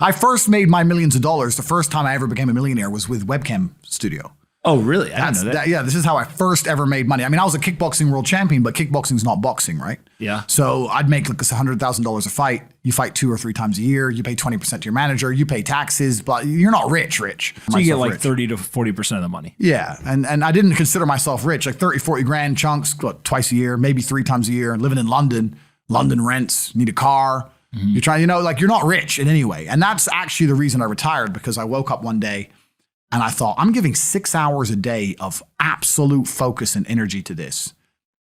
I first made my millions of dollars. The first time I ever became a millionaire was with Webcam Studio. Oh, really? I didn't know that. Yeah, this is how I first ever made money. I mean, I was a kickboxing world champion, but kickboxing's not boxing, right? Yeah. So I'd make like $100,000 a fight. You fight 2 or 3 times a year. You pay 20% to your manager. You pay taxes, but you're not rich. So you get like 30 to 40% of the money. Yeah. And I didn't consider myself rich, like 30, 40 grand chunks, twice a year, maybe 3 times a year, living in London. London rents, need a car. You're trying, you're not rich in any way. And that's actually the reason I retired, because I woke up one day and I thought, I'm giving 6 hours a day of absolute focus and energy to this.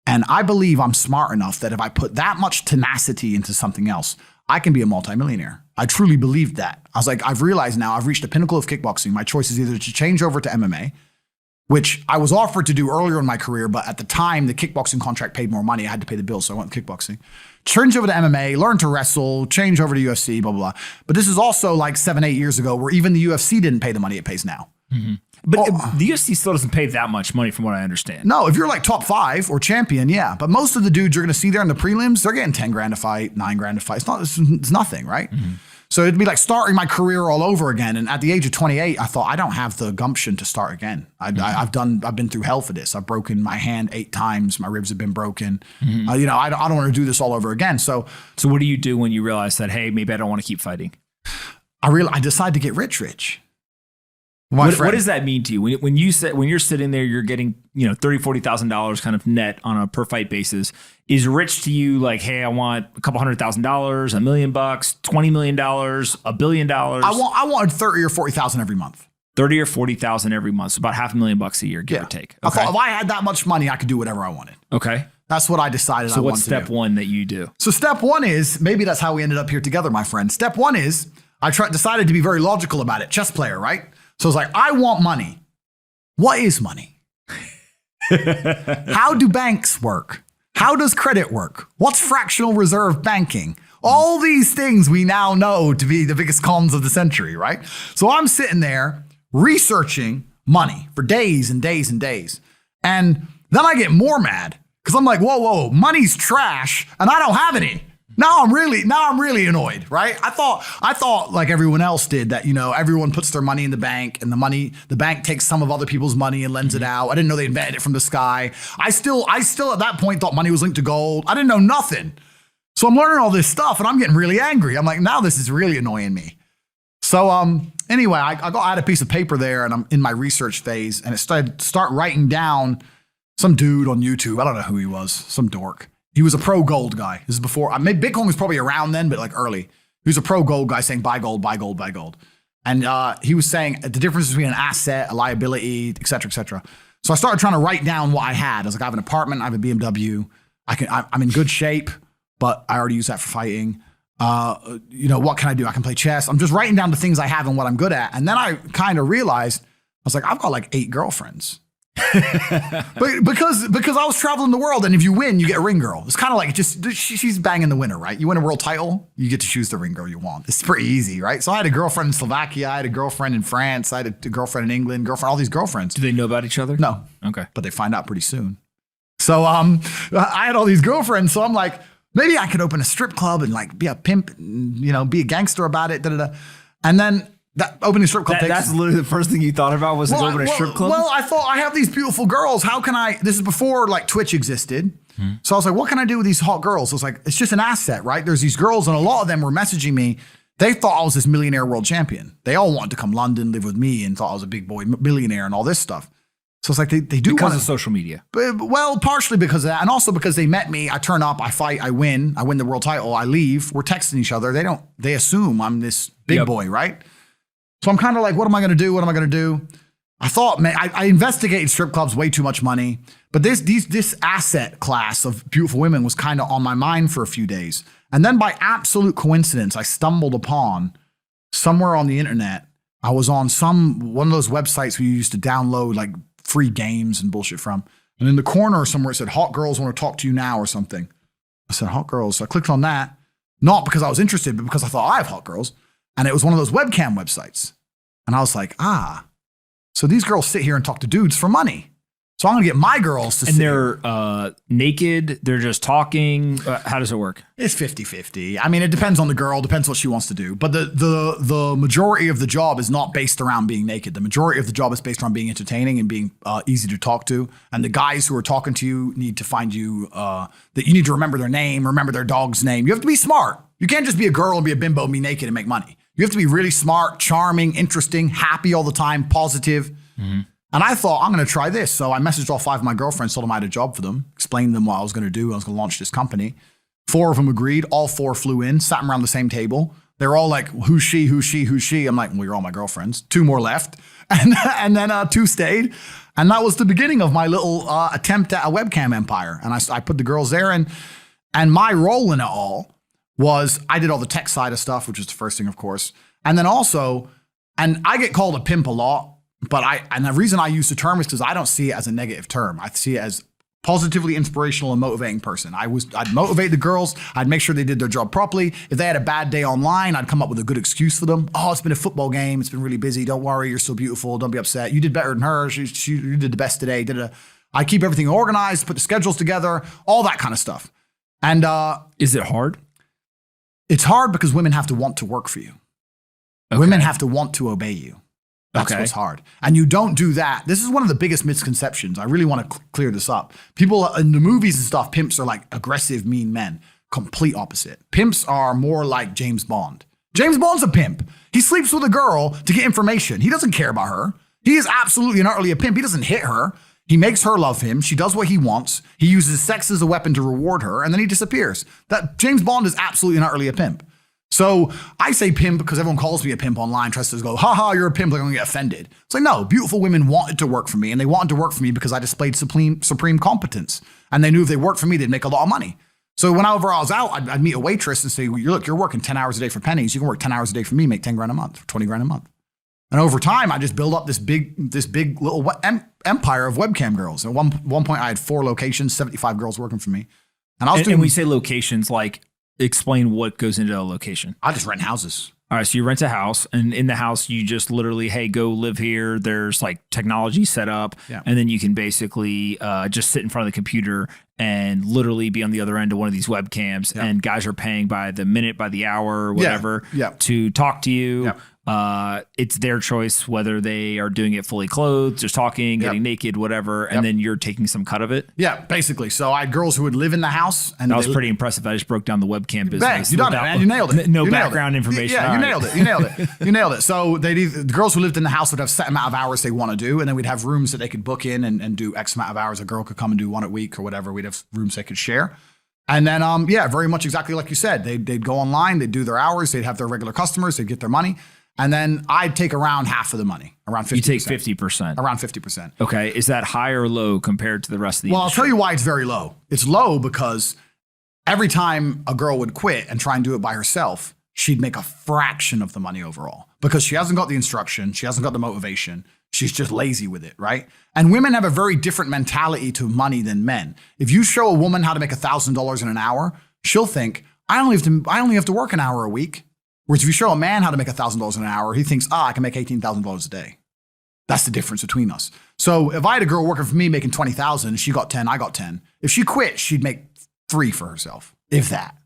And I believe I'm smart enough that if I put that much tenacity into something else, I can be a multimillionaire. I truly believed that. I was like, I've realized now I've reached the pinnacle of kickboxing. My choice is either to change over to MMA, which I was offered to do earlier in my career, but at the time, the kickboxing contract paid more money. I had to pay the bills, so I went with kickboxing. Change over to MMA, learn to wrestle, change over to UFC, blah, blah, blah. But this is also like 7, 8 years ago where even the UFC didn't pay the money it pays now. But the UFC still doesn't pay that much money from what I understand. No, if you're like top 5 or champion, yeah. But most of the dudes you're going to see there in the prelims, they're getting 10 grand a fight, 9 grand a fight. It's nothing, right? So it'd be like starting my career all over again. And at the age of 28, I thought, I don't have the gumption to start again. I've been through hell for this. I've broken my hand 8 times. My ribs have been broken. I don't want to do this all over again. So what do you do when you realize that, hey, maybe I don't want to keep fighting? I decided to get rich. What does that mean to you? When you're sitting there, you're getting, $30,000, $40,000 kind of net on a per fight basis. Is rich to you like, hey, I want a couple $100,000, $1 million, $20 million, $1 billion? I wanted 30 or 40,000 every month. 30 or 40,000 every month. So about $500,000 a year, give or take. Okay. I thought if I had that much money, I could do whatever I wanted. Okay. That's what I decided I wanted to do. So what's step one that you do? So step one is, maybe that's how we ended up here together, my friend. Step one is, I decided to be very logical about it. Chess player, right? So it's like, I want money. What is money? How do banks work? How does credit work? What's fractional reserve banking? All these things we now know to be the biggest cons of the century, right? So I'm sitting there researching money for days and days and days. And then I get more mad because I'm like, whoa, money's trash and I don't have any. Now I'm really annoyed, right? I thought like everyone else did that, everyone puts their money in the bank and the bank takes some of other people's money and lends it out. I didn't know they invented it from the sky. I still at that point thought money was linked to gold. I didn't know nothing. So I'm learning all this stuff and I'm getting really angry. I'm like, now this is really annoying me. So anyway, I had a piece of paper there and I'm in my research phase and it start writing down some dude on YouTube. I don't know who he was, some dork. He was a pro gold guy. This is before, maybe Bitcoin was probably around then, but like early. He was a pro gold guy saying buy gold, buy gold, buy gold. And he was saying the difference between an asset, a liability, et cetera, et cetera. So I started trying to write down what I had. I was like, I have an apartment, I have a BMW. I'm in good shape, but I already use that for fighting. What can I do? I can play chess. I'm just writing down the things I have and what I'm good at. And then I kind of realized, I was like, I've got like 8 girlfriends. But because I was traveling the world, and if you win, you get a ring girl. It's kind of like she's banging the winner, right? You win a world title, you get to choose the ring girl you want. It's pretty easy, right? So I had a girlfriend in Slovakia, I had a girlfriend in France, I had a girlfriend in England, all these girlfriends. Do they know about each other? No. Okay. But they find out pretty soon. So I had all these girlfriends, so I'm like, maybe I could open a strip club and like be a pimp, and, be a gangster about it, And then that opening strip club that's literally the first thing you thought about was open a strip club? Well, I thought I have these beautiful girls. How can this is before like Twitch existed. So I was like, what can I do with these hot girls? I was like, it's just an asset, right? There's these girls and a lot of them were messaging me. They thought I was this millionaire world champion. They all wanted to come London, live with me and thought I was a big boy millionaire and all this stuff. So it's like they do because of social media. Well, partially because of that. And also because they met me. I turn up, I fight, I win the world title, I leave. We're texting each other. They assume I'm this big boy, right? So I'm kind of like, what am I going to do? What am I going to do? I thought, man, I investigated strip clubs, way too much money. But this asset class of beautiful women was kind of on my mind for a few days. And then by absolute coincidence, I stumbled upon somewhere on the internet. I was on one of those websites where you used to download like free games and bullshit from. And in the corner somewhere it said, hot girls want to talk to you now or something. I said, hot girls. So I clicked on that, not because I was interested, but because I thought I have hot girls. And it was one of those webcam websites. And I was like, so these girls sit here and talk to dudes for money. So I'm going to get my girls to And they're naked. They're just talking. How does it work? It's 50-50. I mean, it depends on the girl, depends what she wants to do. But the majority of the job is not based around being naked. The majority of the job is based around being entertaining and being easy to talk to. And the guys who are talking to you need to find you, that you need to remember their name, remember their dog's name. You have to be smart. You can't just be a girl and be a bimbo and be naked and make money. You have to be really smart, charming, interesting, happy all the time, positive. Mm-hmm. And I thought, I'm going to try this. So I messaged all 5 of my girlfriends, told them I had a job for them, explained to them what I was going to do. I was going to launch this company. 4 of them agreed. All 4 flew in, sat around the same table. They were all like, who's she, who's she, who's she? I'm like, well, you're all my girlfriends. 2 more left. And then 2 stayed. And that was the beginning of my little attempt at a webcam empire. And I put the girls there. And my role in it all was I did all the tech side of stuff, which was the first thing, of course. And then also, and I get called a pimp a lot. But and the reason I use the term is because I don't see it as a negative term. I see it as positively inspirational and motivating person. I'd motivate the girls. I'd make sure they did their job properly. If they had a bad day online, I'd come up with a good excuse for them. Oh, it's been a football game. It's been really busy. Don't worry. You're so beautiful. Don't be upset. You did better than her. You did the best today. I keep everything organized, put the schedules together, all that kind of stuff. And is it hard? It's hard because women have to want to work for you. Okay. Women have to want to obey you. That's what's hard. And you don't do that. This is one of the biggest misconceptions. I really want to clear this up. People in the movies and stuff, pimps are like aggressive, mean men. Complete opposite. Pimps are more like James Bond. James Bond's a pimp. He sleeps with a girl to get information. He doesn't care about her. He is absolutely and utterly a pimp. He doesn't hit her. He makes her love him. She does what he wants. He uses sex as a weapon to reward her, and then he disappears. That James Bond is absolutely and utterly a pimp. So I say pimp because everyone calls me a pimp online, tries to go, haha, you're a pimp, they're going to get offended. It's like, no, beautiful women wanted to work for me, and they wanted to work for me because I displayed supreme competence. And they knew if they worked for me, they'd make a lot of money. So whenever I was out, I'd meet a waitress and say, well, you're working 10 hours a day for pennies. You can work 10 hours a day for me, make 10 grand a month, 20 grand a month. And over time, I just built up this big little empire of webcam girls. At one point, I had 4 locations, 75 girls working for me. And I was doing. And we say locations, like, explain what goes into a location. I just rent houses. All right. So you rent a house, and in the house, you just literally, hey, go live here. There's like technology set up. Yeah. And then you can basically just sit in front of the computer and literally be on the other end of one of these webcams. Yeah. And guys are paying by the minute, by the hour, whatever, to talk to you. Yeah. It's their choice whether they are doing it fully clothed, just talking, getting naked, whatever, and then you're taking some cut of it. Yeah, basically. So I had girls who would live in the house, and that was pretty impressive. I just broke down the webcam business. Bang, you done it, man. You nailed it. No background information. Yeah, you nailed it. You nailed it. You nailed it. So the girls who lived in the house would have set amount of hours they want to do, and then we'd have rooms that they could book in and do X amount of hours. A girl could come and do 1 a week or whatever. We'd have rooms they could share. And then, very much exactly like you said. They'd go online, they'd do their hours, they'd have their regular customers, they'd get their money. And then I'd take around half of the money, around 50%. You take 50%. Around 50%. Okay. Is that high or low compared to the rest of the industry? I'll tell you why it's very low. It's low because every time a girl would quit and try and do it by herself, she'd make a fraction of the money overall because she hasn't got the instruction. She hasn't got the motivation. She's just lazy with it, right? And women have a very different mentality to money than men. If you show a woman how to make $1,000 in an hour, she'll think, I only have to work an hour a week. Whereas if you show a man how to make $1,000 an hour, he thinks, I can make $18,000 a day. That's the difference between us. So if I had a girl working for me making $20,000, she got 10, I got 10. If she quit, she'd make 3 for herself, if that.